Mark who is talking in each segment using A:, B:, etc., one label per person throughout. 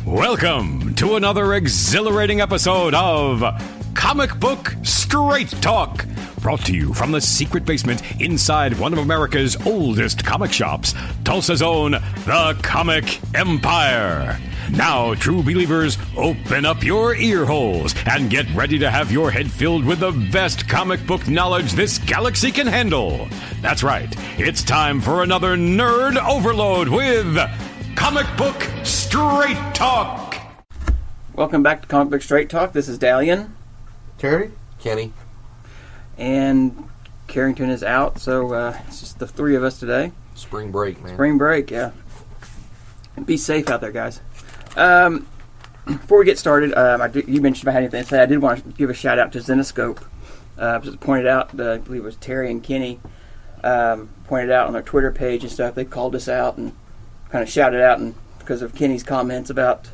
A: Welcome to another exhilarating episode of Comic Book Straight Talk, brought to you from the secret basement inside one of America's oldest comic shops, Tulsa's own The Comic Empire. Now, true believers, open up your ear holes and get ready to have your head filled with the best comic book knowledge this galaxy can handle. That's right, it's time for another nerd overload with Comic Book Straight Talk.
B: Welcome back to Comic Book Straight Talk. This is Dalian.
C: Terry?
D: Kenny.
B: And Carrington is out, so it's just the three of us today.
D: Spring break, man.
B: Spring break, yeah. And be safe out there, guys. Before we get started, you mentioned if I had anything to say. I did want to give a shout out to Zenescope. Just pointed out, I believe it was Terry and Kenny, pointed out on their Twitter page and stuff. They called us out and kind of shouted out, and because of Kenny's comments about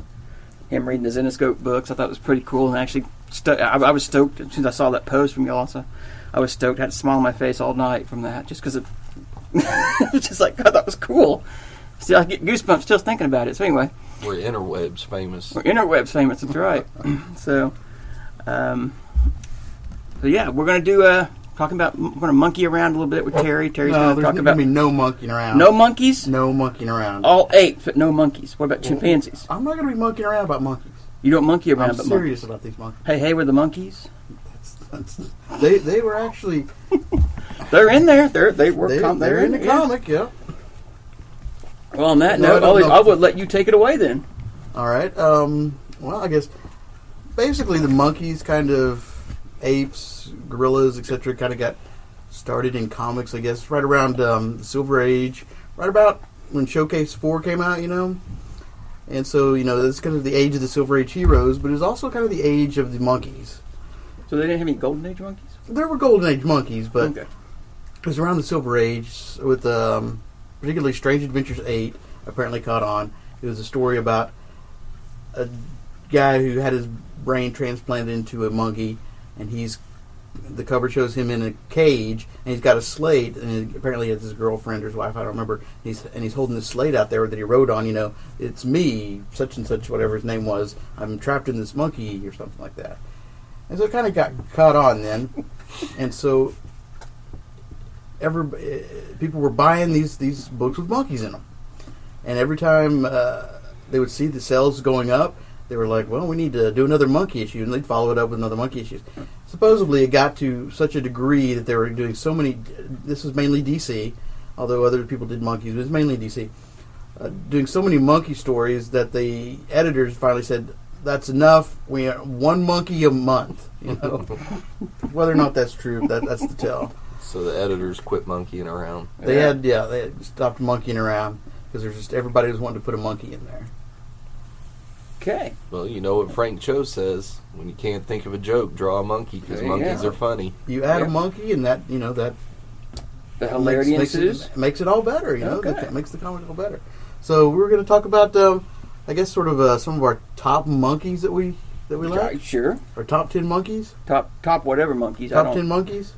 B: him reading the Zenescope books, I thought it was pretty cool. And actually, I was stoked as soon as I saw that post from y'all. So I was stoked. I had a smile on my face all night from that, just because it's just like, God, that was cool. Still, I get goosebumps just thinking about it. So anyway,
D: we're interwebs famous.
B: That's right. So yeah, we're gonna do we're gonna monkey around a little bit with Terry. Terry's gonna talk about
C: no monkeying around.
B: No monkeys.
C: No monkeying around.
B: All apes, but no monkeys. What about chimpanzees?
C: I'm not gonna be monkeying around about monkeys.
B: You don't monkey around.
C: I'm serious about these monkeys.
B: Hey, we're the monkeys.
C: They were actually.
B: They're in there. They're in
C: the comic. Yeah.
B: Well, on that note, I would let you take it away then.
C: All right. Well, I guess basically the monkeys, kind of apes, gorillas, etc., kind of got started in comics. I guess right around the Silver Age, right about when Showcase 4 came out, And so that's kind of the age of the Silver Age heroes, but it's also kind of the age of the monkeys.
B: So they didn't have any Golden Age monkeys?
C: There were Golden Age monkeys, but
B: okay.
C: It was around the Silver Age with particularly Strange Adventures 8 apparently caught on. It was a story about a guy who had his brain transplanted into a monkey, and the cover shows him in a cage, and he's got a slate, and apparently it's his girlfriend or his wife, I don't remember. He's holding this slate out there that he wrote on, it's me, such and such, whatever his name was. I'm trapped in this monkey or something like that. And so it kind of got caught on then, and so people were buying these books with monkeys in them, and every time they would see the sales going up, they were like, well, we need to do another monkey issue, and they'd follow it up with another monkey issue. Supposedly it got to such a degree that they were doing so many, this was mainly DC, although other people did monkeys, but it was mainly DC, doing so many monkey stories that the editors finally said, that's enough, we are one monkey a month, Whether or not that's true, that's the tell.
D: So the editors quit monkeying around.
C: They had stopped monkeying around because everybody was wanting to put a monkey in there.
B: Okay.
D: Well, you know what Frank Cho says: when you can't think of a joke, draw a monkey, because monkeys are funny.
C: You add a monkey, and that
B: the hilarity ensues.
C: Makes it all better.
B: Okay.
C: That makes the comic all better. So we're going to talk about, I guess, sort of some of our top monkeys that we like.
B: Sure.
C: Our top 10 monkeys.
B: Top whatever monkeys.
C: Top 10 monkeys.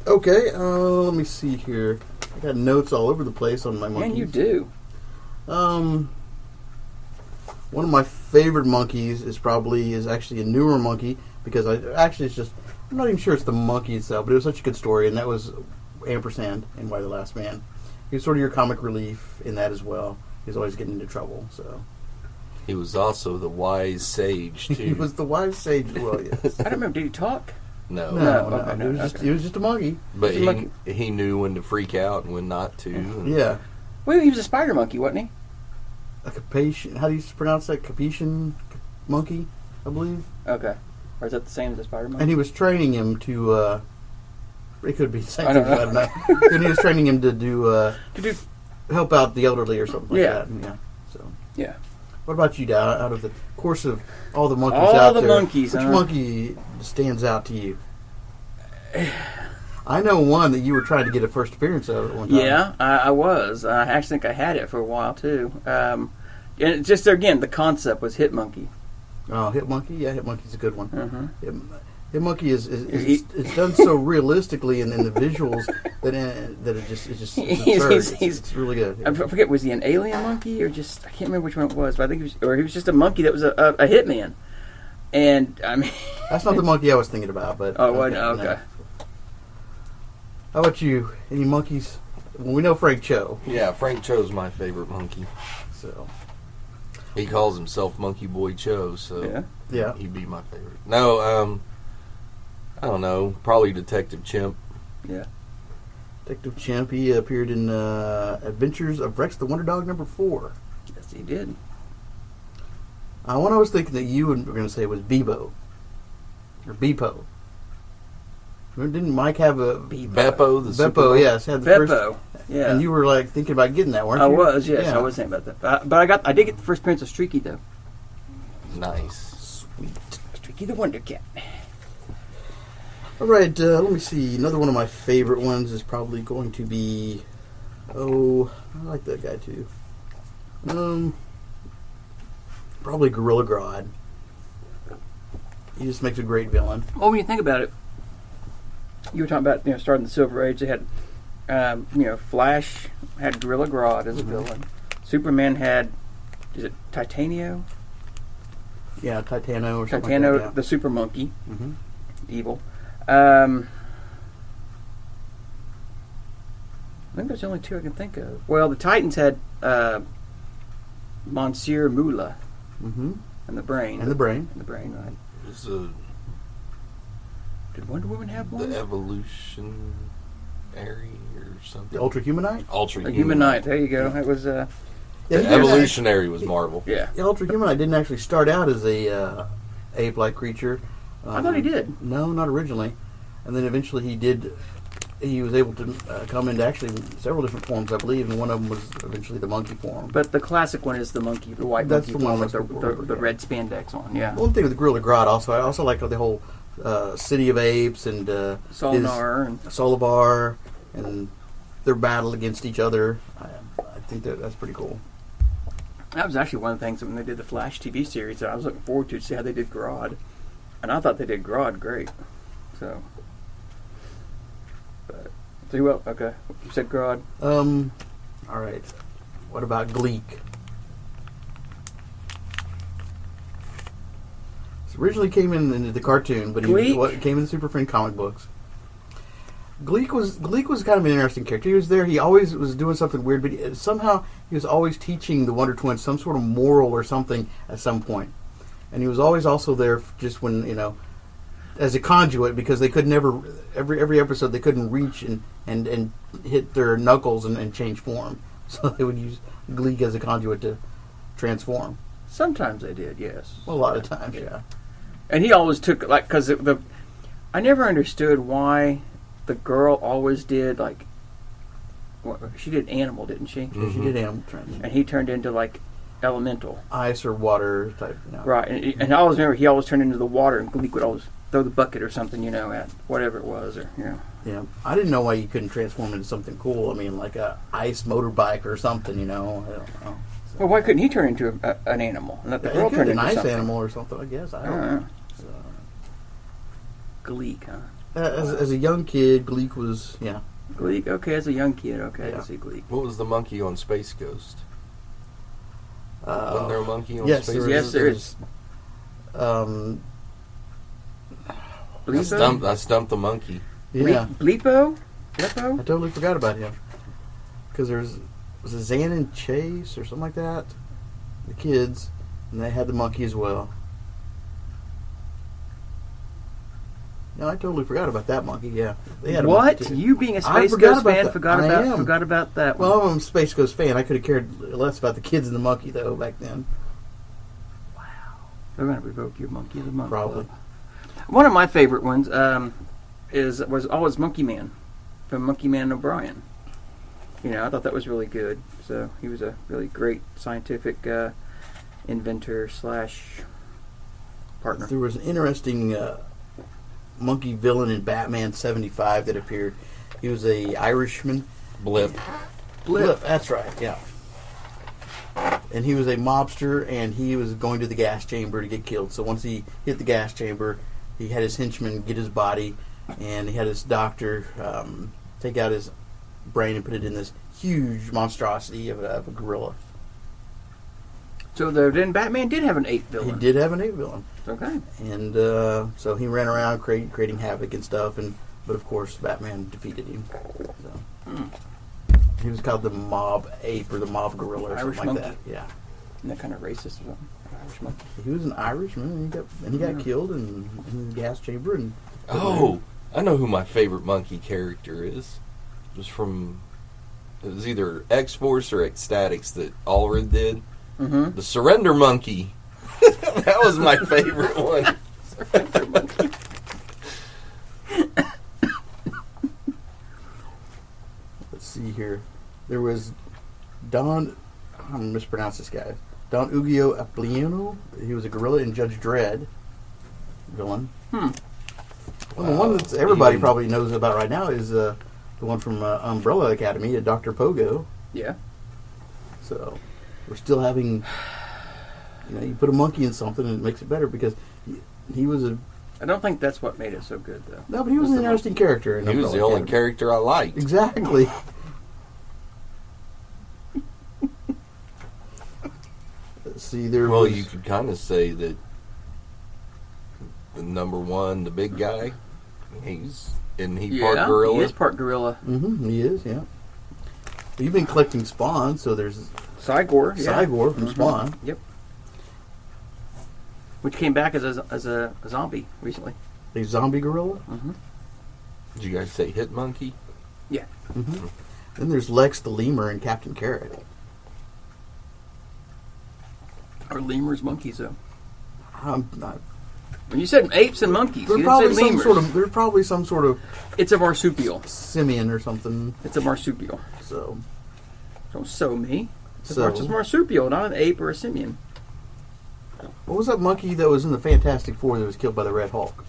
C: Okay, let me see here. I got notes all over the place on my monkeys.
B: And you do.
C: One of my favorite monkeys is actually a newer monkey, because I'm not even sure it's the monkey itself, but it was such a good story, and that was Ampersand in Y the Last Man. He was sort of your comic relief in that as well. He was always getting into trouble, so.
D: He was also the wise sage, too.
C: He was the wise sage as well, yes.
B: I don't remember, did he talk?
D: No.
C: He was just a monkey.
D: But he knew when to freak out and when not to.
C: Yeah.
B: Well, he was a spider monkey, wasn't he?
C: A Capetian, how do you pronounce that? Capetian monkey, I believe.
B: Okay. Or is that the same as a spider monkey?
C: And he was training him to, it could be the same thing, I don't know. And he was training him to do help out the elderly or something like that. Yeah. So.
B: Yeah.
C: What about you, Dow? Out of the course of all the monkeys
B: out there,
C: which monkey stands out to you? I know one that you were trying to get a first appearance of at one time.
B: Yeah, I was. I actually think I had it for a while, too. And just, again, the concept was Hit Monkey.
C: Oh, Hit Monkey? Yeah, Hit Monkey's a good one.
B: Mm-hmm.
C: The monkey it's done so realistically in the visuals that it's absurd. It's really good.
B: I forget, was he an alien monkey or just, I can't remember which one it was, but I think he was just a monkey that was a hitman. And I mean,
C: that's not the monkey I was thinking about, but
B: okay.
C: No. How about you? Any monkeys? Well, we know Frank Cho.
D: Yeah, Frank Cho's my favorite monkey.
C: So
D: he calls himself Monkey Boy Cho, so
C: yeah,
D: he'd be my favorite. No, I don't know. Probably Detective Chimp.
B: Yeah.
C: Detective Chimp. He appeared in Adventures of Rex the Wonder Dog #4.
B: Yes, he did.
C: One I was thinking that you were going to say was Bebo. Or Beepo. Remember, didn't Mike have a...
D: Beppo, the super
C: Beppo, yes. Had the
B: Beppo, yeah.
C: And you were like thinking about getting that, weren't you?
B: I was, yes.
C: Yeah.
B: I was thinking about that. But I did get the first appearance of Streaky, though.
D: Nice.
C: Sweet.
B: Streaky the Wonder Cat.
C: All right, let me see. Another one of my favorite ones is probably going to be... Oh, I like that guy, too. Probably Gorilla Grodd. He just makes a great villain.
B: Well, when you think about it, you were talking about starting the Silver Age. They had Flash had Gorilla Grodd as a villain. Superman had, is it Titano?
C: Yeah, Titano or something like that.
B: The Super Monkey, evil. I think there's only two I can think of. Well, the Titans had Monsieur Moolah and the Brain.
C: And the Brain.
B: Right.
D: It's
B: Did Wonder Woman have one?
D: the Evolutionary or something.
C: The Ultra Humanite?
D: Ultra
B: Human Knight. There you go. It was.
D: The Evolutionary was Marvel.
B: Yeah.
C: The Ultra Humanite didn't actually start out as a ape-like creature.
B: I thought he did.
C: No, not originally. And then eventually he did. He was able to come into actually several different forms, I believe, and one of them was eventually the monkey form.
B: But the classic one is the monkey, the white
C: That's
B: monkey
C: the one
B: form with the red spandex on. Yeah.
C: One thing with Gorilla Grodd also, I also like the whole City of Apes and Solivar and their battle against each other. I think that's pretty cool.
B: That was actually one of the things when they did the Flash TV series that I was looking forward to see how they did Grodd. And I thought they did Grodd great. So well, okay. You said Grodd.
C: All right. What about Gleek? This originally came into the cartoon, but he came in the Super Friend comic books. Gleek was kind of an interesting character. He was there. He always was doing something weird, but somehow he was always teaching the Wonder Twins some sort of moral or something at some point. And he was always also there just when, as a conduit, because they could never, every episode they couldn't reach and hit their knuckles and change form. So they would use Gleek as a conduit to transform.
B: Sometimes they did, yes.
C: Well, a lot of times, yeah.
B: And he always took, because I never understood why the girl always did, she did animal, didn't she?
C: Mm-hmm. She did animal training.
B: And he turned into, elemental.
C: Ice or water type,
B: Right, and I always remember he always turned into the water, and Gleek would always throw the bucket or something, at whatever it was, or.
C: Yeah, I didn't know why you couldn't transform into something cool. I mean, like a ice motorbike or something, I don't know. So.
B: Well, why couldn't he turn into an animal? And let the girl turn
C: an
B: into
C: ice
B: something?
C: animal or something, I guess. I don't know. So.
B: Gleek, huh?
C: As a young kid, Gleek was,
B: Gleek, okay, as a young kid, okay, I see Gleek.
D: What was the monkey on Space Ghost? Wasn't there a monkey on
C: yes,
D: Space Ghost?
B: Yes, there is.
D: I stumped the monkey.
C: Yeah.
B: Bleepo?
C: I totally forgot about him. Because was it Zan and Chase or something like that? The kids. And they had the monkey as well. No, I totally forgot about that monkey, yeah. They had a
B: What?
C: monkey too.
B: You being a Space Ghost fan forgot about that one.
C: Well, I'm a Space Ghost fan. I could have cared less about the kids and the monkey, though, back then.
B: Wow. They're going to revoke your Monkey of the Month.
C: Probably.
B: One of my favorite ones was always Monkey Man from Monkey Man O'Brien. I thought that was really good. So he was a really great scientific inventor / partner.
C: There was an interesting monkey villain in Batman 75 that appeared. He was a Irishman.
D: Blip,
C: that's right, yeah. And he was a mobster, and he was going to the gas chamber to get killed. So once he hit the gas chamber, he had his henchmen get his body, and he had his doctor take out his brain and put it in this huge monstrosity of a gorilla.
B: So then Batman did have an ape
C: He
B: villain.
C: did have an ape villain.
B: Okay.
C: And so he ran around creating havoc and stuff, but of course Batman defeated him. So. He was called the mob ape or the mob gorilla or
B: Irish
C: something like
B: monkey.
C: that. Yeah.
B: Isn't that kind of racist or something? Irish monkey.
C: He was an Irishman, and he got killed in the gas chamber. And
D: Oh, I know who my favorite monkey character is. It was either X-Force or Ecstatics that Allred did.
B: Mm-hmm.
D: The Surrender Monkey. That was my favorite one.
B: Surrender monkey.
C: Let's see here. There was Don. I'm going to mispronounce this guy. Don Ugio Apliano. He was a gorilla in Judge Dredd villain. Well, the one that everybody probably knows about right now is the one from Umbrella Academy, Dr. Pogo.
B: Yeah.
C: So we're still having, you put a monkey in something and it makes it better because he was a.
B: I don't think that's what made it so good, though.
C: No, but he was an interesting character. In
D: He was
C: Umbrella
D: the only
C: Academy.
D: character I liked.
C: Exactly. Let's see,
D: Well, you could kind of say that the number one, the big guy, isn't he part gorilla?
B: He is part gorilla.
C: Mm-hmm, he is, yeah. You've been collecting Spawn, so there's
B: Cygor, yeah.
C: Cygor from Spawn.
B: Yep. Which came back as a zombie recently.
C: A zombie gorilla.
B: Mm-hmm.
D: Did you guys say Hit Monkey?
B: Yeah.
C: Mm-hmm. Then there's Lex the Lemur and Captain Carrot.
B: Or lemurs, monkeys, though.
C: I'm not.
B: When you said apes and monkeys,
C: There's
B: you
C: probably
B: didn't say
C: some
B: lemurs.
C: there's probably some sort of
B: It's a marsupial.
C: simian or something.
B: It's a marsupial.
C: So
B: Don't sew me. It's
C: So-
B: a marsupial, not an ape or a simian.
C: what was that monkey that was in the Fantastic Four that was killed by the Red Hulk?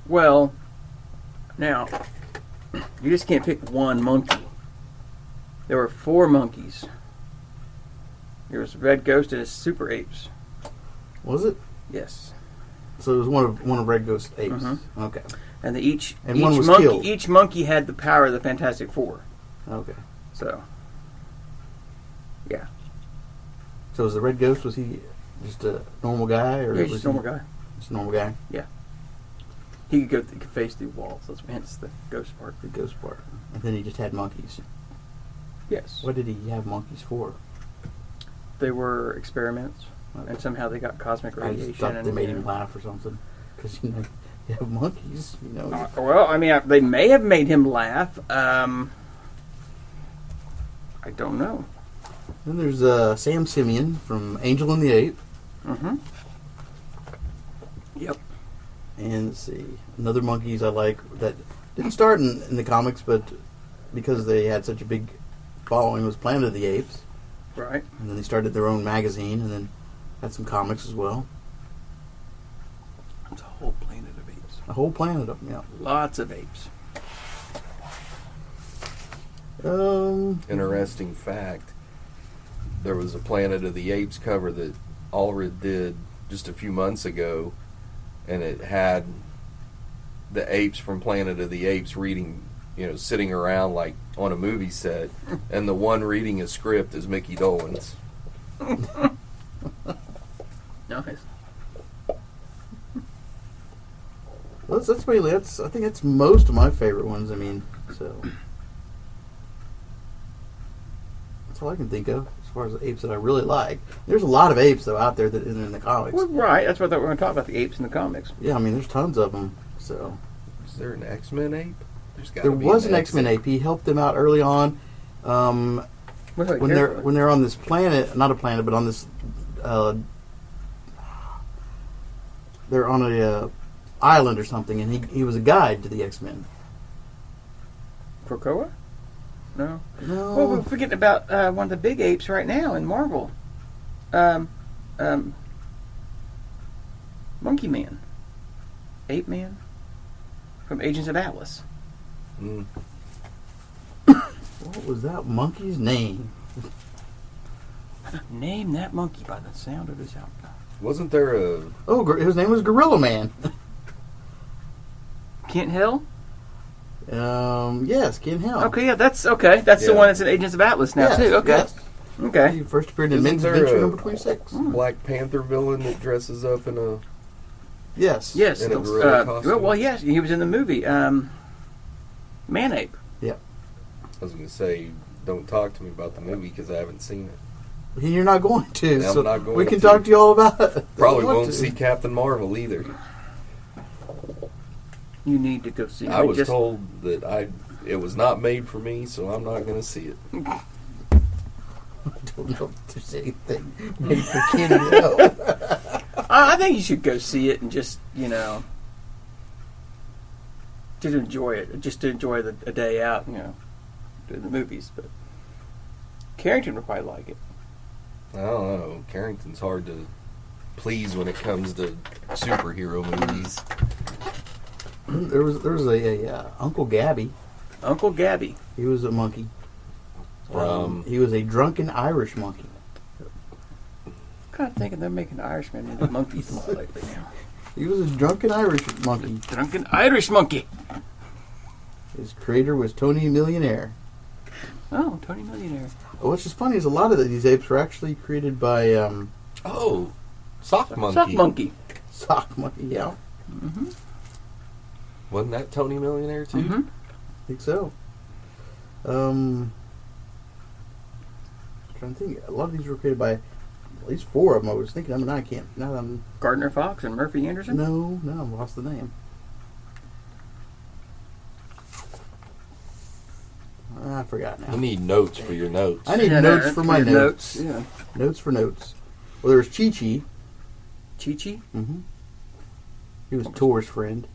B: Well, now, you just can't pick one monkey. There were 4 monkeys. There was Red Ghost and his super apes.
C: Was it?
B: Yes.
C: So it was one of Red Ghost's apes.
B: Mhm.
C: Okay.
B: And
C: And
B: each
C: one was
B: monkey
C: killed.
B: each monkey had the power of the Fantastic Four.
C: Okay.
B: So, yeah.
C: So was the Red Ghost, was he just a normal guy or
B: He's
C: was
B: just
C: he
B: a normal guy.
C: Just a normal guy?
B: He could face through walls. That's hence the ghost part.
C: The ghost part. And then he just had monkeys.
B: Yes.
C: What did he have monkeys for?
B: They were experiments,
C: Okay.
B: and somehow they got cosmic
C: I
B: radiation.
C: just thought
B: and
C: they made him laugh or something. Because, you have monkeys,
B: Well, I mean, they may have made him laugh. I don't know.
C: Then there's Sam Simeon from Angel and the Ape.
B: Mm-hmm. Yep.
C: And let's see, another monkeys I like that didn't start in the comics, but because they had such a big following was Planet of the Apes.
B: Right.
C: And then they started their own magazine and then had some comics as well.
B: It's a whole planet of apes.
C: A whole planet of them, yeah.
B: Lots of apes.
D: Interesting fact. There was a Planet of the Apes cover that Allred did just a few months ago, and it had the apes from Planet of the Apes reading, sitting around like on a movie set, and the one reading a script is Mickey Dolenz.
B: Nice.
C: Well, that's really, I think that's most of my favorite ones. I mean, so that's all I can think of as far as the apes that I really like. There's a lot of apes though out there that in the comics.
B: Well, right. That's what I thought we were going to talk about, the apes in the comics.
C: Yeah, I mean, there's tons of them. So
D: Is there an X-Men ape? There's gotta
C: there
D: be
C: was an X-Men ape. He helped them out early on.
B: Wait,
C: When
B: careful.
C: they're on this planet, not a planet, but on this, they're on a island or something, and he was a guide to the X-Men.
B: Krakoa? No.
C: No,
B: Well, we're forgetting about one of the big apes right now in Marvel. Monkey Man. Ape Man? From Agents of Atlas.
D: Mm.
C: what was that monkey's name?
B: Name that monkey by the sound of his outcome.
D: Wasn't there a...
C: Oh, his name was Gorilla Man.
B: Kent Hill?
C: Yes, Ken Hill.
B: Okay, yeah, that's okay. That's the
D: Yeah.
B: one that's in Agents of Atlas now,
C: Yes,
B: too. Okay.
C: yes.
B: Okay.
C: He first appeared in
D: Isn't
C: Men's
D: there
C: Adventure
D: a-
C: number 26.
D: Black Panther villain that dresses up in a...
C: Yes.
B: Yes.
D: In a gorilla costume?
B: well, yes, he was in the movie. Man-Ape.
C: Yeah.
D: I was going to say, don't talk to me about the movie because I haven't seen it.
C: You're not going to,
D: I'm
C: so
D: not going
C: we can
D: to.
C: talk to you all about it.
D: Probably
C: Don't want
D: won't
C: to.
D: see Captain Marvel either.
B: You need to go see it.
D: I was told that it was not made for me, so I'm not going to see it.
C: I don't know if there's anything made for Ken Hill.
B: I think you should go see it and just, to enjoy it. Just to enjoy a day out, doing the movies. But Carrington would probably like it.
D: I don't know. Carrington's hard to please when it comes to superhero movies.
C: There was a Uncle Gabby.
B: Uncle Gabby.
C: He was a monkey. He was a drunken Irish monkey.
B: Kind of thinking they're making Irishmen into monkeys more lately now.
C: He was a drunken Irish monkey.
B: Drunken Irish monkey.
C: His creator was Tony Millionaire.
B: Oh, Tony Millionaire.
C: What's just funny is a lot of these apes were actually created by
D: Sock Monkey.
B: Sock Monkey.
C: Sock Monkey. Yeah,
B: Mm-hmm.
D: Wasn't that Tony Millionaire too?
B: Mm-hmm.
C: I think so. Trying to think. A lot of these were created by at least 4 of them. I was thinking. I can't. Now that I'm.
B: Gardner Fox and Murphy Anderson?
C: No, I lost the name. I forgot now.
D: You need notes for your notes.
C: I need notes for my notes.
B: Yeah.
C: Notes for notes. Well, there was Chi-Chi.
B: Chi-Chi?
C: Mm-hmm. He was Tor's friend.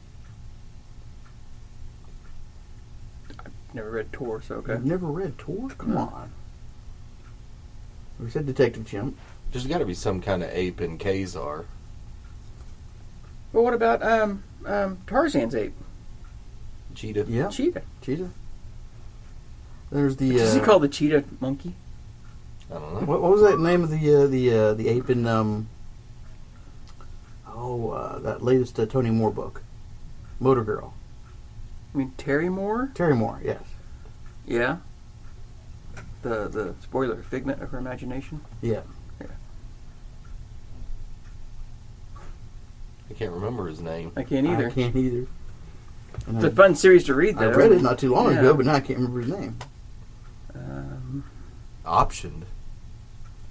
B: Never read Tor, so okay.
C: You've never read Tor? Come on. We said Detective Chimp.
D: There's got to be some kind of ape in Kazar.
B: Well, what about Tarzan's ape?
D: Cheetah.
C: Yeah.
B: Cheetah.
C: Cheetah. There's the.
B: Does he call the cheetah monkey?
D: I don't know.
C: What was that name of the ape in that latest Tony Moore book, Motor Girl?
B: I mean, Terry Moore?
C: Terry Moore, yes.
B: Yeah. The spoiler, Figment of Her Imagination?
C: Yeah.
D: I can't remember his name.
B: I can't either.
C: I can't either. And
B: It's a fun series to read,
C: I
B: though.
C: read it not too long
B: Yeah.
C: ago, but now I can't remember his name.
D: Optioned.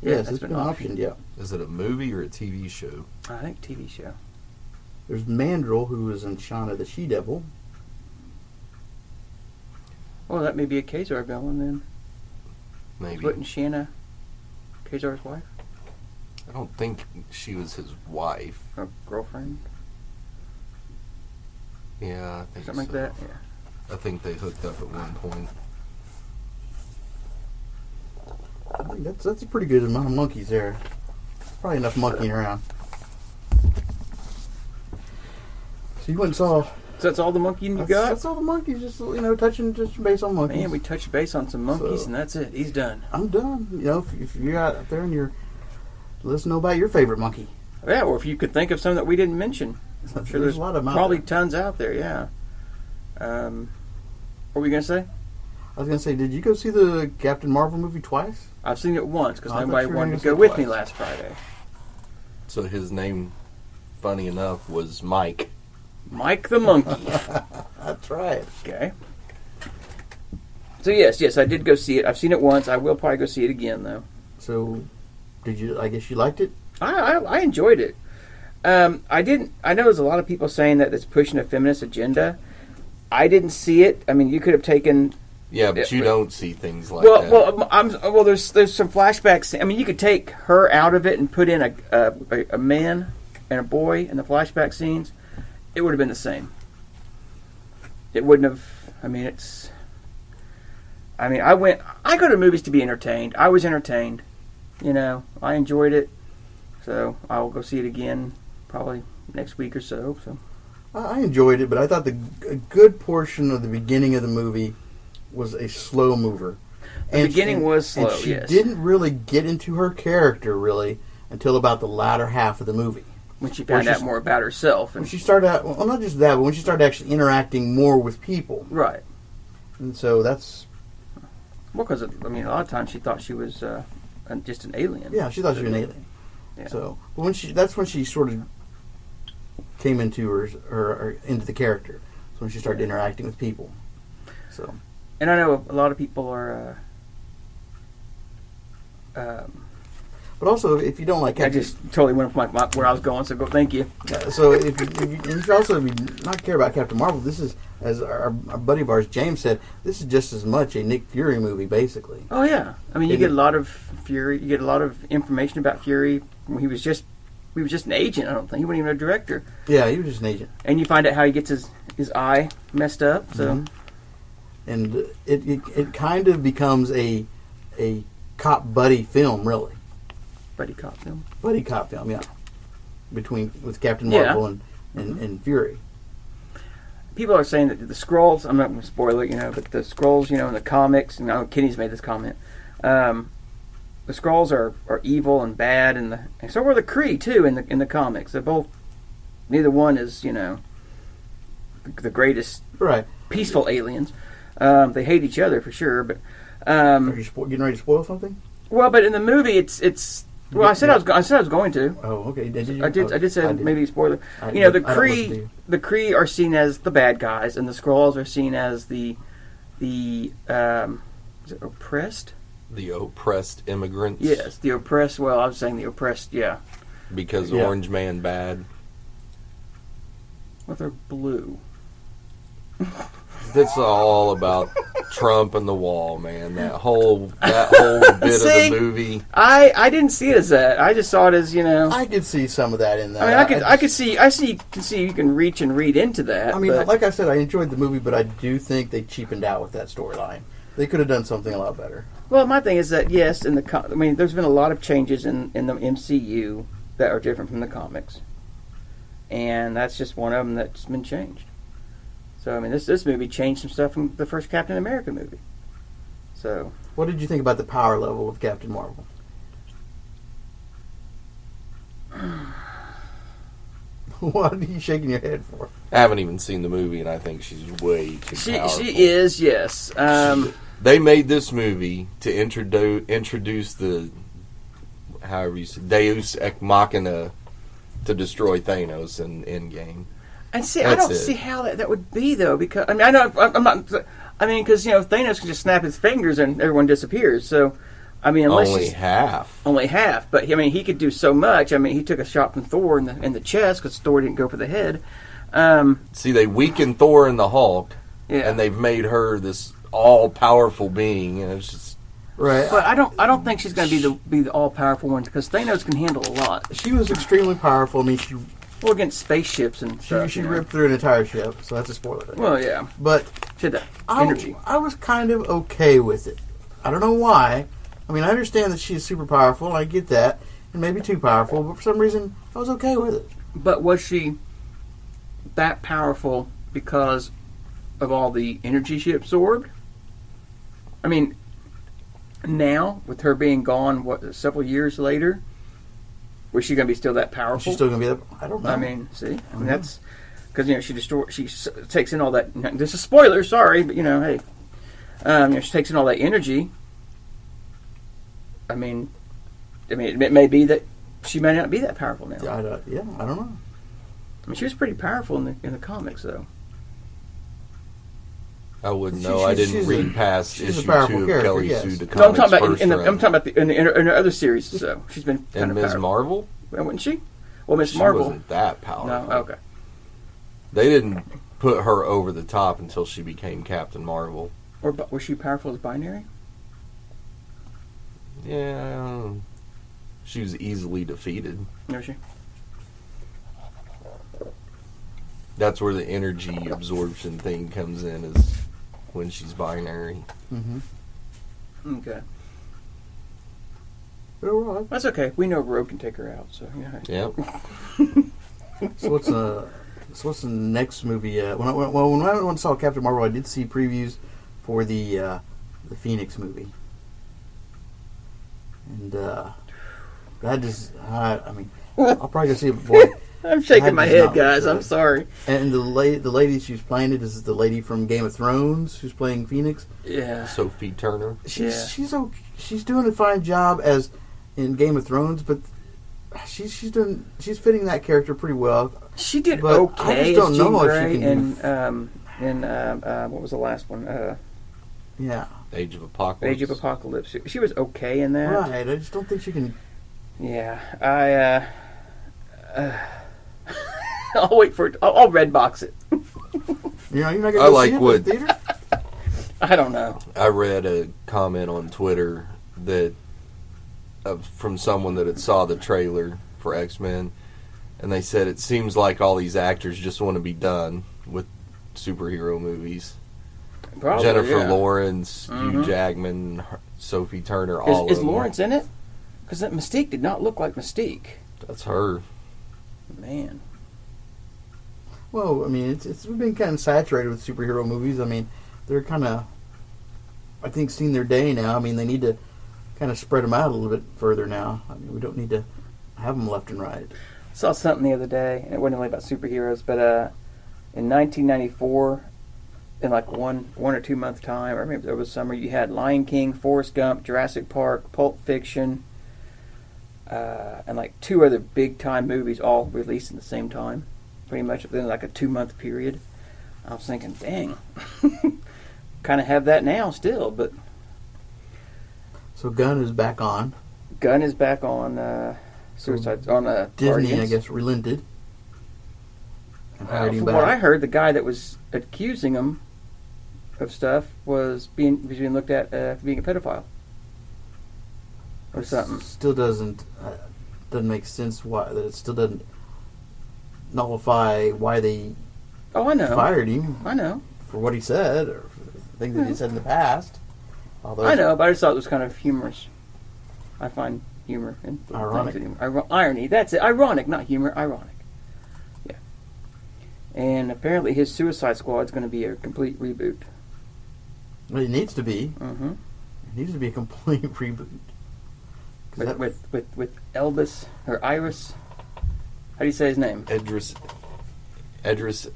B: Yeah,
C: Yes, it's been optioned, yeah.
D: Is it a movie or a TV show?
B: I think TV show.
C: There's Mandrill, who was in Shauna the She-Devil.
B: Well, that may be a Kazar villain then.
D: Maybe.
B: Wasn't Shanna Kazar's wife
D: I don't think she was his wife.
B: or girlfriend?
D: Yeah, I think
B: Something like
D: so.
B: that. Yeah.
D: I think they hooked up at one point.
C: I think that's a pretty good amount of monkeys there. Probably enough monkeying around. So you went and saw.
B: So that's all the monkey you
C: That's,
B: got?
C: that's all the monkeys, just touching base on monkeys.
B: Man, we touched base on some monkeys,
C: So-
B: and that's it. He's done.
C: I'm done. If you're out there and you're, let us know about your favorite monkey.
B: Yeah, or if you could think of some that we didn't mention. I'm sure there's
C: a lot of them out
B: probably
C: there.
B: tons out there. Yeah. What were we gonna say?
C: I was gonna say, did you go see the Captain Marvel movie twice?
B: I've seen it once because
C: I thought
B: nobody
C: you were
B: wanted
C: gonna
B: to go
C: say
B: with me
C: twice.
B: last Friday.
D: So his name, funny enough, was Mike.
B: Mike the monkey.
C: That's right.
B: Okay. So yes, I did go see it. I've seen it once. I will probably go see it again though.
C: So, did you? I guess you liked it.
B: I enjoyed it. I didn't. I know there's a lot of people saying that it's pushing a feminist agenda. I didn't see it. I mean, you could have taken.
D: Yeah, but
B: Yeah,
D: you
B: but-
D: don't see things like
B: Well,
D: that.
B: there's some flashbacks. I mean, you could take her out of it and put in a man and a boy in the flashback scenes. It would have been the same. It wouldn't have. I mean, it's. I mean, I go to movies to be entertained. I was entertained. I enjoyed it. So I will go see it again, probably next week or so. So
C: I enjoyed it, but I thought a good portion of the beginning of the movie was a slow mover.
B: The beginning was slow,
C: And she
B: yes.
C: didn't really get into her character really until about the latter half of the movie.
B: When she found out more about herself.
C: When
B: And
C: she started out, well, not just that, but when she started actually interacting more with people.
B: right.
C: And so that's,
B: Well, because, I mean, a lot of times she thought she was just an alien.
C: yeah, she thought she was an alien.
B: Yeah.
C: So that's when she sort of came into her into the character. So when she started interacting with people. So.
B: And I know a lot of people are...
C: But also, if you don't like
B: I
C: Captain,
B: just totally went from where I was going, so thank you.
C: so if you also not care about Captain Marvel, this is, as our buddy of ours James said, this is just as much a Nick Fury movie, basically.
B: Oh, yeah. I mean, you get a lot of Fury, you get a lot of information about Fury. He was just an agent, I don't think. He wasn't even a director.
C: Yeah, he was just an agent.
B: And you find out how he gets his eye messed up, so...
C: Mm-hmm. And it kind of becomes a cop buddy film, really.
B: Buddy cop film.
C: Buddy cop film, yeah. With Captain Marvel and Fury.
B: People are saying that the Skrulls, I'm not going to spoil it, but the Skrulls, in the comics, and I know Kenny's made this comment, the Skrulls are evil and bad, and so are the Kree, too, in the comics. They're both, neither one is, the greatest
C: Right.
B: peaceful aliens. They hate each other, for sure, but...
C: Are you getting ready to spoil something?
B: Well, but in the movie, it's well, I said I was going to.
C: Oh, okay. Did you?
B: I did say maybe the
C: Kree
B: Kree are seen as the bad guys, and the Skrulls are seen as the is it oppressed?
D: The oppressed immigrants.
B: Yes, the oppressed. Well, I was saying the oppressed. Yeah,
D: Because Orange Man bad.
B: well, they're blue.
D: That's all about Trump and the wall, man. That whole bit of the movie.
B: I didn't see it as that. I just saw it as
C: I could see some of that in that.
B: I mean, I could see you can reach and read into that.
C: I mean,
B: but,
C: like I said, I enjoyed the movie, but I do think they cheapened out with that storyline. They could have done something a lot better.
B: well, my thing is that yes, there's been a lot of changes in the MCU that are different from the comics, and that's just one of them that's been changed. So I mean, this movie changed some stuff from the first Captain America movie. So,
C: What did you think about the power level of Captain Marvel? What are you shaking your head for?
D: I haven't even seen the movie, and I think she's way too powerful.
B: she is, yes.
D: They made this movie to introduce the, however you say, Deus Ex Machina to destroy Thanos in Endgame.
B: And see, I don't see how that would be, though, because I mean, I know I'm not. I mean, because Thanos can just snap his fingers and everyone disappears. So, I mean, unless
D: Only half.
B: only half. But I mean, he could do so much. I mean, he took a shot from Thor in the chest because Thor didn't go for the head.
D: See, they weakened Thor and the Hulk,
B: Yeah.
D: and they've made her this all-powerful being, and it's just
C: Right.
B: But I don't think she's going to be the all powerful one because Thanos can handle a lot.
C: She was extremely powerful. I mean, she
B: Well, against spaceships and stuff.
C: she ripped through an entire ship, so that's a spoiler.
B: Well, yeah,
C: But
B: she had that energy.
C: I was kind of okay with it. I don't know why. I mean, I understand that she's super powerful. I get that, and maybe too powerful. But for some reason, I was okay with it.
B: But was she that powerful because of all the energy she absorbed? I mean, now with her being gone, several years later, was she going to be still that powerful?
C: She's still gonna be that. I don't know.
B: I mean, see, I mean that's because she takes in all that. This is a spoiler, sorry, but hey, she takes in all that energy. I mean, it may be that she may not be that powerful now.
C: I don't know.
B: I mean, she was pretty powerful in the comics, though.
D: I wouldn't know. I didn't read past
C: she's a
D: issue
C: powerful
D: 2 of
C: character,
D: Kelly
C: yes.
D: Sue DeComics'
B: No, I'm talking about
D: first
B: I'm
D: run.
B: talking about in her other series. So she's been kind
D: And
B: of
D: Ms.
B: powerful.
D: Marvel?
B: Wasn't she? Well, Ms.
D: She
B: Marvel.
D: wasn't that powerful.
B: No, okay.
D: They didn't put her over the top until she became Captain Marvel.
B: Or was she powerful as binary?
D: Yeah, she was easily defeated.
B: No, she.
D: That's where the energy absorption thing comes in, is when she's binary.
C: Mm-hmm.
B: Okay.
C: All right.
B: That's okay. We know Rogue can take her out, so yeah.
D: Yep.
C: So what's the next movie? When I went and saw Captain Marvel, I did see previews for the Phoenix movie, and I mean, I'll probably go see it. Boy,
B: I'm shaking my head, guys.
C: good.
B: I'm sorry.
C: And the lady she's playing it is the lady from Game of Thrones who's playing Phoenix.
B: Yeah.
D: Sophie Turner.
C: She's doing a fine job as in Game of Thrones, but she's fitting that character pretty well.
B: She did
C: But
B: okay
C: I just don't
B: as Jean
C: know if
B: Grey
C: she can
B: and what was the last one?
C: Yeah,
D: Age of Apocalypse.
B: Age of Apocalypse. She was okay in that.
C: right. I just don't think she can.
B: Yeah, I'll wait for it. I'll red box it.
C: You're not gonna
D: I
C: go
D: like
C: see it
D: what-
C: at the theater.
B: I don't know.
D: I read a comment on Twitter that from someone that had saw the trailer for X-Men, and they said it seems like all these actors just want to be done with superhero movies.
B: Probably,
D: Jennifer
B: yeah.
D: Lawrence, Hugh Jackman, Sophie Turner, all
B: Is
D: of them.
B: Lawrence in it? Because that Mystique did not look like Mystique.
D: That's her.
B: Man.
C: Well, I mean, we've been kind of saturated with superhero movies. I mean, they're kind of, I think, seen their day now. I mean, they need to kind of spread them out a little bit further now. I mean, we don't need to have them left and right.
B: Saw something the other day, and it wasn't really about superheroes, but in 1994, in like one or 2 month time, or maybe there was summer, you had Lion King, Forrest Gump, Jurassic Park, Pulp Fiction, and like 2 other big time movies all released in the same time, pretty much within like a 2 month period. I was thinking, dang, kind of have that now still, but
C: So Gunn is back on.
B: Gunn is back on Suicide on
C: Disney,
B: Guardians.
C: I guess, relented. And hired him
B: From
C: back.
B: what I heard, the guy that was accusing him of stuff was being looked at for being a pedophile or something.
C: Still doesn't make sense why that it still doesn't nullify why they
B: Oh, I know.
C: fired him
B: I know.
C: for what he said or for things that he said in the past. Although
B: I know, but I just thought it was kind of humorous. I find humor in
C: Ironic.
B: things irony. That's it. Ironic, not humor. Ironic. Yeah. And apparently, his Suicide Squad is going to be a complete reboot.
C: Well, it needs to be.
B: Mm-hmm.
C: It needs to be a complete reboot. 'Cause that-
B: With Elvis or Iris. How do you say his name?
D: Idris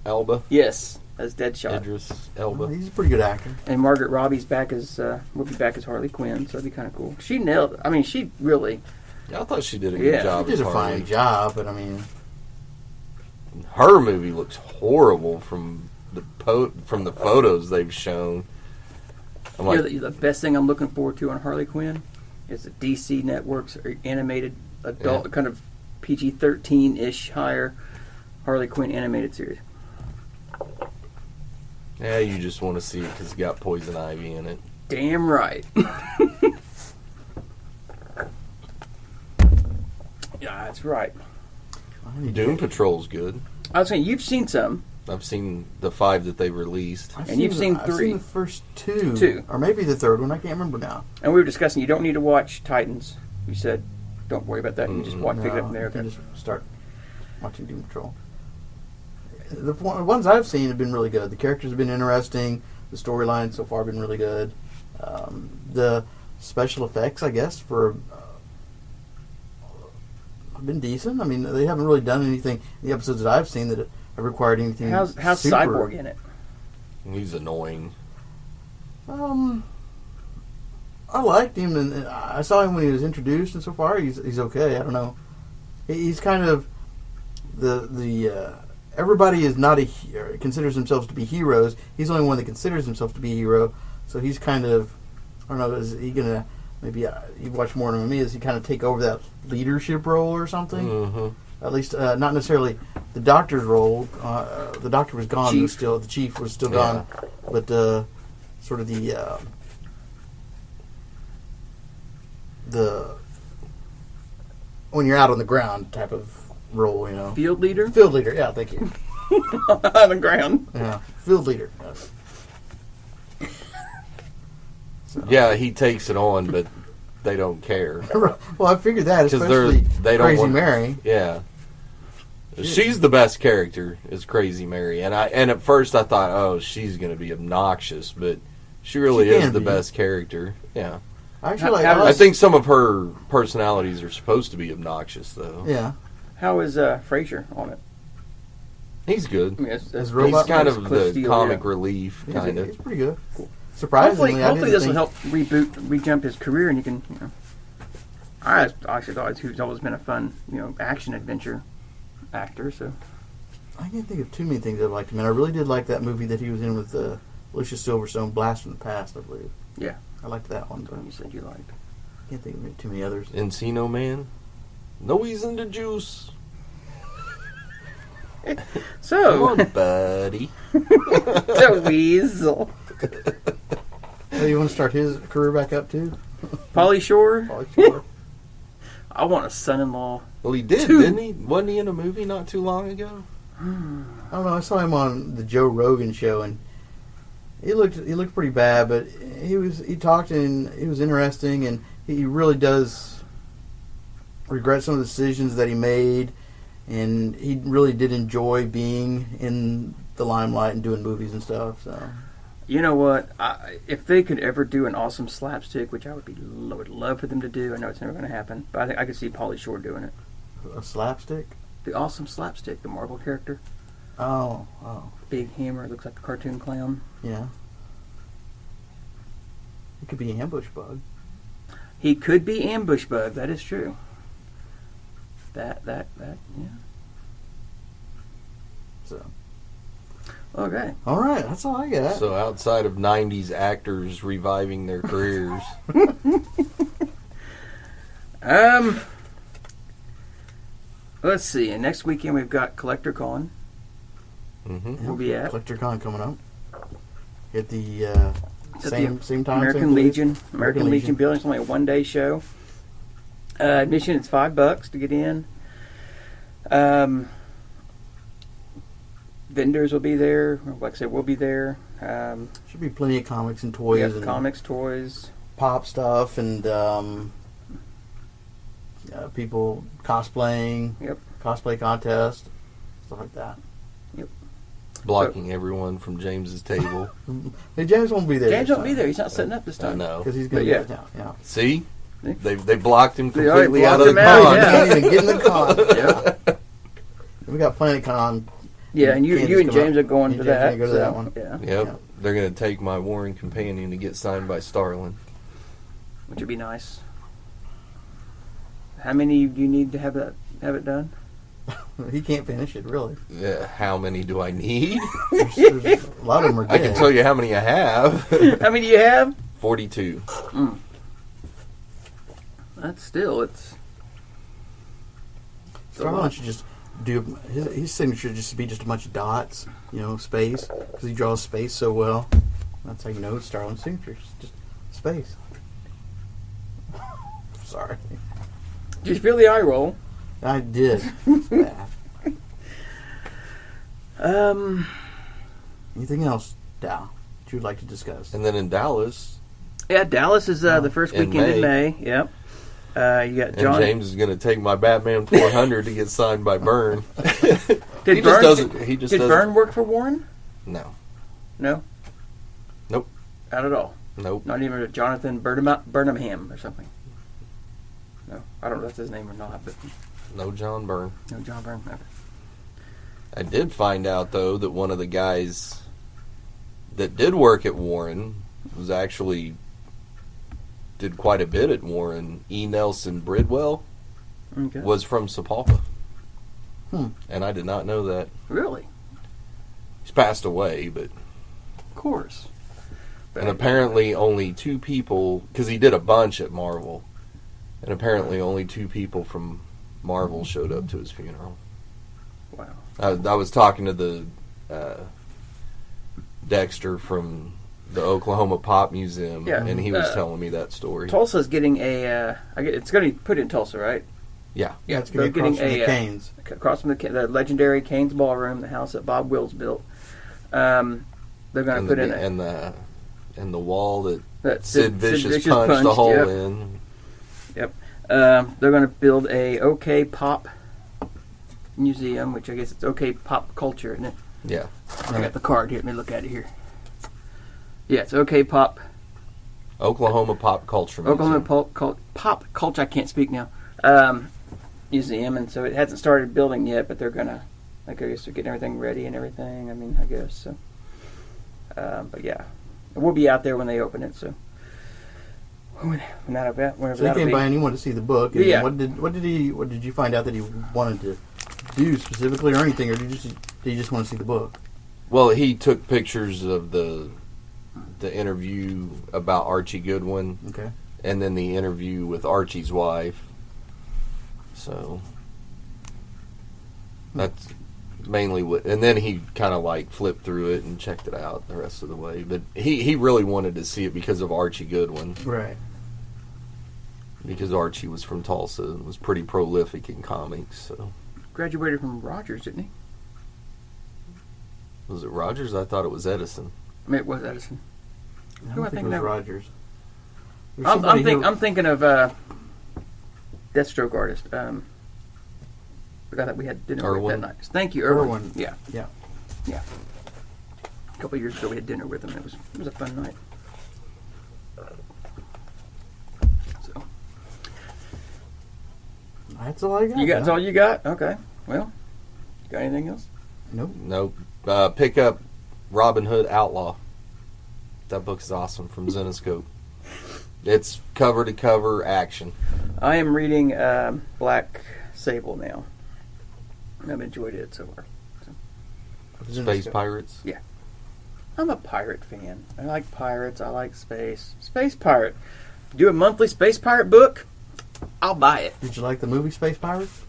D: Elba.
B: Yes, as Deadshot.
D: Idris
C: well,
D: Elba.
C: he's a pretty good actor.
B: And Margaret Robbie's back as will be back as Harley Quinn, so that'd be kind of cool. She nailed. I mean, she really.
D: Yeah, I thought she did a
B: Yeah.
D: good job.
C: He did
D: as
C: a
D: Harley.
C: fine job, but I mean,
D: Her movie looks horrible from the photos they've shown. I'm
B: You know,
D: like,
B: the best thing I'm looking forward to on Harley Quinn is the DC Network's animated adult, kind of PG-13-ish higher Harley Quinn animated series.
D: yeah, you just want to see it because it's got Poison Ivy in it.
B: Damn right. Yeah, that's right.
C: I need
D: Doom
C: to-
D: Patrol's good.
B: I was saying you've seen some.
D: I've seen the 5 that they released.
C: I've
B: And you've seen
C: I've
B: 3.
C: seen the first 2.
B: 2.
C: Or maybe the third one. I can't remember now.
B: And we were discussing you don't need to watch Titans. You said don't worry about that. You just watch Pick It Up
C: You
B: America.
C: can just start watching Doom Patrol. The ones I've seen have been really good. The characters have been interesting. The storyline so far have been really good. The special effects, I guess, have been decent. I mean, they haven't really done anything in the episodes that I've seen that have required anything.
B: How's
C: super.
B: Cyborg in it?
D: He's annoying.
C: I liked him, and I saw him when he was introduced, and so far he's okay. I don't know. He's kind of the everybody is not considers themselves to be heroes. He's the only one that considers himself to be a hero. So he's kind of, I don't know, is he gonna maybe you watch more than me? Is he kind of take over that leadership role or something?
D: Mm-hmm.
C: At least not necessarily the doctor's role. The doctor was gone.
B: Chief.
C: The chief was still
D: Yeah.
C: gone, but sort of the when you're out on the ground type of role, you know.
B: Field leader
C: Field leader, yeah, thank you.
B: on the ground.
C: Yeah, field leader.
D: Yeah, he takes it on, but they don't care.
C: Well, I figured that,
D: 'Cause
C: especially
D: they don't
C: Crazy
D: want-
C: Mary.
D: Yeah. She's the best character, is Crazy Mary. And at first I thought, oh, she's going to be obnoxious, but she really
C: She
D: is
C: can
D: the
C: be.
D: best character. Yeah.
C: I actually like.
B: How
D: I think some of her personalities are supposed to be obnoxious, though.
C: Yeah.
B: How is Frasier on it?
D: He's good.
B: I mean, that's
C: His
D: He's
C: robot
D: kind
B: It's
D: of
B: Cliff
D: the
B: Steele,
D: comic
B: yeah.
D: relief, kind
C: He's
D: of.
C: pretty good. Surprisingly,
B: Hopefully
C: I
B: this
C: didn't
B: will
C: think,
B: help rejump his career, and he can. I actually thought he's always been a fun, action adventure actor. So
C: I can't think of too many things I liked him in. I really did like that movie that he was in with Lucius Silverstone, Blast from the Past, I believe.
B: Yeah.
C: I liked that one,
B: that's
C: but
B: what you said you liked.
C: I can't think of too many others.
D: Encino Man. No, he's in the juice. Come
B: So
D: on, buddy.
B: the weasel,
C: Oh, you want to start his career back up too?
B: Pauly Shore.
C: Probably sure.
B: I want a son-in-law.
D: Well, he did, didn't he? Wasn't he in a movie not too long ago?
C: I don't know. I saw him on the Joe Rogan show, and he looked pretty bad, but he talked and he was interesting, and he really does regret some of the decisions that he made, and he really did enjoy being in the limelight and doing movies and stuff. So
B: You know what? If they could ever do an awesome slapstick, which I would love for them to do, I know it's never going to happen, but I think I could see Pauly Shore doing it.
C: a slapstick.
B: The awesome slapstick, the Marvel character,
C: Oh,
B: big hammer, looks like a cartoon clown.
C: yeah. It could be Ambush Bug.
B: He could be Ambush Bug. That is true. That, yeah.
C: So,
B: Okay.
C: all right, that's all I got.
D: So outside of 90s actors reviving their careers,
B: Let's see. And next weekend we've got Collector Con. We'll be at
C: CollectorCon coming up at the
B: It's at
C: same time.
B: American
C: same place?
B: Legion. American Legion building. It's only a one-day show. Admission is $5 to get in. Vendors will be there. Like I said, we'll be there.
C: Should be plenty of comics and
B: We
C: toys
B: have
C: and
B: comics, toys.
C: pop stuff and people cosplaying.
B: Yep.
C: Cosplay contest, stuff like that.
D: blocking everyone from James's table.
C: Hey, James won't be there.
B: James
C: this
B: won't be
C: time,
B: there. He's not setting up this
D: I
B: time.
D: know.
C: because he's going to
B: But
C: get it down. Yeah.
D: See?
B: See?
D: They blocked him
B: They already
D: completely out
B: blocked
D: of the
B: him out,
D: con.
B: yeah.
C: Can't even get in the con.
B: Yeah.
C: We got Planet Con.
B: Yeah, and you
C: Candace
B: and
C: come
B: James
C: up.
B: are going
C: You
B: to
C: and James
B: that.
C: can go to
B: so,
C: that one.
B: Yeah,
D: Yep.
C: Yeah.
D: They're going to take my Warren companion to get signed by Starlin.
B: which would be nice. How many do you need to have it done?
C: He can't finish it, really.
D: Yeah, how many do I need?
C: There's a lot of them are dead.
D: I can tell you how many I have.
B: How many do you have?
D: 42.
B: That's still it's.
C: Starlin should just do his signature just be just a bunch of dots, space, because he draws space so well. That's how you know it's Starlin's signature. It's just space. Sorry,
B: Did you feel the eye roll?
C: I did. It's bad. Anything else, Dow, that you'd like to discuss?
D: And then in Dallas,
B: Yeah, Dallas is the first
D: In
B: weekend in
D: May.
B: May. Yep. You got
D: and
B: John.
D: James is going to take my Batman 400 to get signed by Byrne.
B: Did
D: he
B: Byrne,
D: just doesn't. He just
B: did
D: doesn't.
B: Byrne work for Warren?
D: No.
B: No.
D: Nope.
B: Not at all.
D: Nope.
B: Not even a Jonathan Burnham or something. No, I don't know if that's his name or not, but
D: No John Byrne.
B: no, John Byrne. Okay.
D: I did find out though that one of the guys that did work at Warren was actually did quite a bit at Warren. E. Nelson Bridwell
B: Okay.
D: was from Sapulpa.
C: Hmm.
D: And I did not know that.
B: Really?
D: He's passed away, but
B: Of course.
D: and apparently only 2 people, because he did a bunch at Marvel, and apparently only 2 people from Marvel showed up to his funeral.
B: Wow.
D: I was talking to the Dexter from the Oklahoma Pop Museum,
B: Yeah,
D: and he was telling me that story.
B: Tulsa's getting it's going to be put in Tulsa, right?
D: Yeah.
C: Yeah, it's
B: they're
C: going to be across from the
B: getting
C: Canes.
B: across from the legendary Canes Ballroom, the house that Bob Wills built. They're going to
D: And
B: put
D: the,
B: in
D: and the wall that
B: that
D: Sid Vicious punched a hole
B: yep.
D: in.
B: They're going to build a OK Pop museum, which I guess it's OK Pop Culture, isn't it?
D: Yeah.
B: I got the card here. Let me look at it here. Yeah, it's OK Pop
D: Oklahoma Pop Culture Museum.
B: Oklahoma Pop Culture. I can't speak now. Museum, and so it hasn't started building yet, but they're gonna. I guess they're getting everything ready and everything. I mean, I guess so. But yeah, we'll be out there when they open it. So whenever
C: So he came by and he wanted to see the book. And
B: Yeah.
C: What did you find out that he wanted to do specifically, or anything, or did he just want to see the book?
D: Well, he took pictures of the interview about Archie Goodwin,
C: Okay.
D: and then the interview with Archie's wife. So that's mainly what. And then he kind of like flipped through it and checked it out the rest of the way. But he really wanted to see it because of Archie Goodwin.
C: Right.
D: Because Archie was from Tulsa and was pretty prolific in comics. So
B: graduated from Rogers, didn't he?
D: was it Rogers? I thought it was Edison.
B: I mean, it was Edison.
C: I
B: Who I
C: don't think
B: think
C: it was
B: that-
C: Rogers. There's
B: I'm
C: somebody who-
B: thinking of Deathstroke artist. Forgot that we had dinner with
D: Irwin.
B: that night. Thank you, Irwin.
C: Irwin.
B: Yeah.
C: Yeah.
B: A couple of years ago, we had dinner with him. It was a fun night. So
C: That's all I got.
B: that's all you got? Okay. Well, got anything else?
C: Nope.
D: Nope. Pick up Robin Hood Outlaw. That book is awesome from Zenoscope. It's cover to cover action.
B: I am reading Black Sable now. I've enjoyed it so far.
D: Space Pirates.
B: I'm a pirate fan. I like pirates. I like space. Space pirate. Do a monthly space pirate book. I'll buy it.
C: Did you like the movie Space Pirates?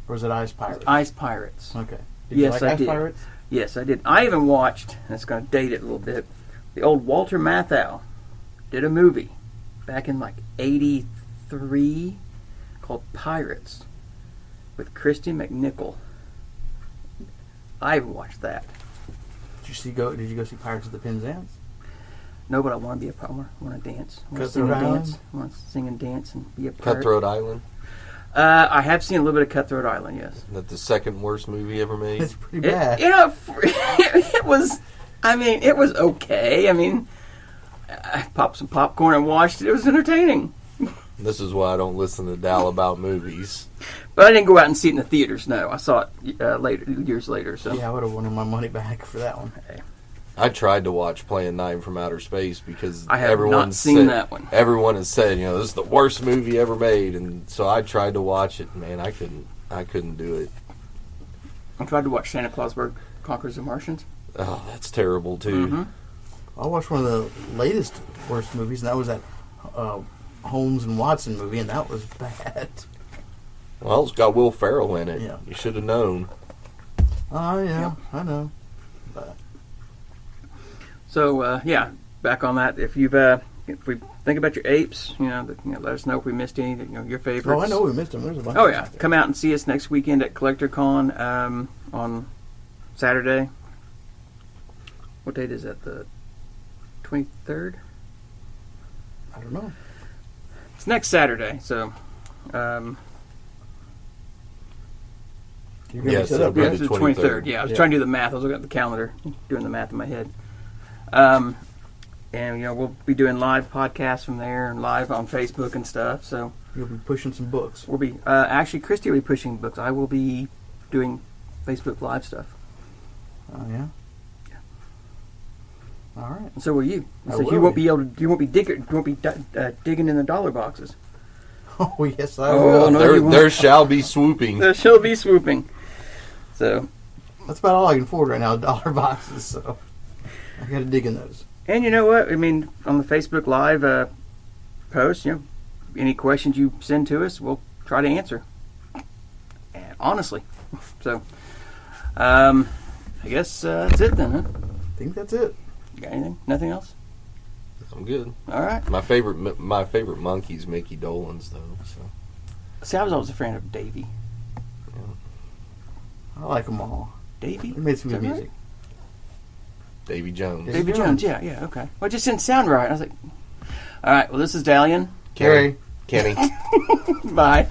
C: Or was it Ice Pirates?
B: Ice Pirates.
C: Okay. Did
B: Yes,
C: you like
B: I
C: Ice
B: did.
C: Pirates?
B: Yes, I did. I even watched, and it's going to date it a little bit, the old Walter Matthau did a movie back in like 83 called Pirates with Christy McNichol. I even watched that.
C: Did you go see Pirates of the Penzance?
B: No, but I want to be a pirate. I want to dance. I want to sing
C: Cutthroat
B: and dance.
C: Island?
B: I want to sing and dance and be a pirate.
D: Cutthroat Island.
B: I have seen a little bit of Cutthroat Island, yes.
D: That's the second worst movie ever made.
C: It's pretty bad.
B: It was, it was okay. I mean, I popped some popcorn and watched it. It was entertaining.
D: This is why I don't listen to Dal about movies.
B: But I didn't go out and see it in the theaters, no. I saw it years later. So
C: Yeah, I would have wanted my money back for that one.
D: I tried to watch Plan 9 from Outer Space because
B: I have
D: everyone
B: not seen
D: said,
B: that one.
D: Everyone has said, this is the worst movie ever made, and so I tried to watch it. Man, I couldn't do it.
B: I tried to watch Santa Claus Conquers the Martians.
D: Oh, that's terrible too.
B: Mm-hmm.
C: I watched one of the latest worst movies, and that was that Holmes and Watson movie, and that was bad.
D: Well, it's got Will Ferrell in it.
C: Yeah.
D: You should have known.
C: Oh, yeah, I know. But
B: So, back on that. If we think about your apes, let us know if we missed any, your favorites.
C: oh, I know we missed them. There's a bunch.
B: Oh
C: of
B: yeah,
C: stuff.
B: come out and see us next weekend at CollectorCon on Saturday. What date is that? The 23rd?
C: I don't know.
B: It's next Saturday, so
C: You're gonna
D: Yes,
C: be set
D: it'll
C: up,
D: be
C: right?
B: it's the
D: 23rd.
B: 23rd. Yeah, I was
C: Yeah.
B: trying to do the math. I was looking at the calendar, doing the math in my head. And we'll be doing live podcasts from there and live on Facebook and stuff. So
C: You'll be pushing some books.
B: we'll be actually Christy will be pushing books. I will be doing Facebook Live stuff.
C: Oh yeah. All right.
B: And so will you.
C: I
B: So you
C: will
B: won't
C: be.
B: be able to. You won't be digging in the dollar boxes.
C: Oh yes, I
B: Oh,
C: will.
B: no.
D: there,
B: you won't.
D: there shall be swooping.
B: She'll be swooping. So,
C: That's about all I can afford right now. Dollar boxes. So I got to dig in those.
B: and you know what? I mean, on the Facebook Live post, any questions you send to us, we'll try to answer. And honestly. So, I guess that's it then, huh?
C: I think that's it.
B: Got anything? Nothing else?
D: I'm good.
B: All right.
D: My favorite monkey's Mickey Dolenz, though. So
B: See, I was always a fan of Davey.
C: I like them all.
B: Davey?
C: They made some
B: Is
C: good
B: that right?
C: music.
D: Davy Jones.
C: Davy
B: Davy
C: Jones.
B: Jones, yeah, okay. Well, it just didn't sound right. I was like, all right, well, this is Dalian.
C: Carrie.
D: Kenny.
B: Bye.